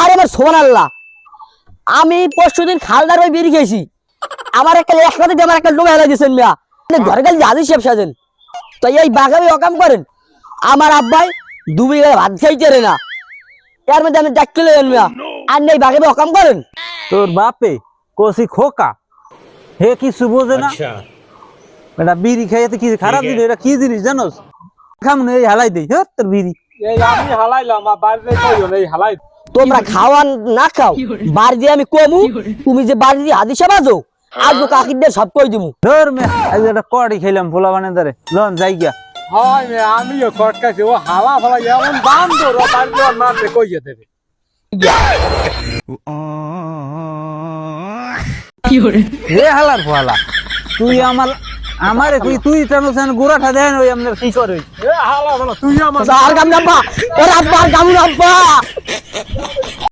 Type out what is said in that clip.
আরে আমার সুবহানাল্লাহ, আমি পরশুদিন খালদার ওই বিড়ি খেয়েছি, আমার একটা একসাথে দিয়ে আমার একটা লোক হেলাই দিয়েছেন মিয়া, ঘরে গেলে জাদি শেপ সাজেন, তো এই বাগাবি অকাম করেন। আমার আব্বাই 2 বিঘা ভাত খাইতে রে না, এর মধ্যে আমি ডাক্তার লইন মিয়া, আর নেই বাগাবি অকাম করেন। তোর বাপে কোসি খোকা, হে কিছু বোঝে না। এটা বিড়ি খাইতে কি খারাপ জিনিস, এটা কি জিনিস জানোস? খামুন এই হালাই দেই, হ্যাঁ তোর বিড়ি। এই আমি হালাইলাম, আর বাইরে কইও এই হালাই। তোমরা খাওয়ান না খাও, বাড়ি দিয়ে আমি কমু, তুমি যে বাড়ি দিয়ে হাদিসা বাজো, আজকে কাকির দিয়ে সব কই দিমু। ধর মে আজ একটা কড়ি খাইলাম পোলা বানে ধরে লন যাই গিয়া। হয় মে আমিও কটকাইছি, ও হালা ফালা এমন দাম তোর বাইরে মারতে কইয়ে দেবে। হে হালার ফলা, তুই আমারে তুই টানোছেন গোড়াটা দেন ওই আপনার কি করে। এ হালা ফালা তুই আমার আর গাম নাম্বা, ওর আব্বা আর গামু নাম্বা।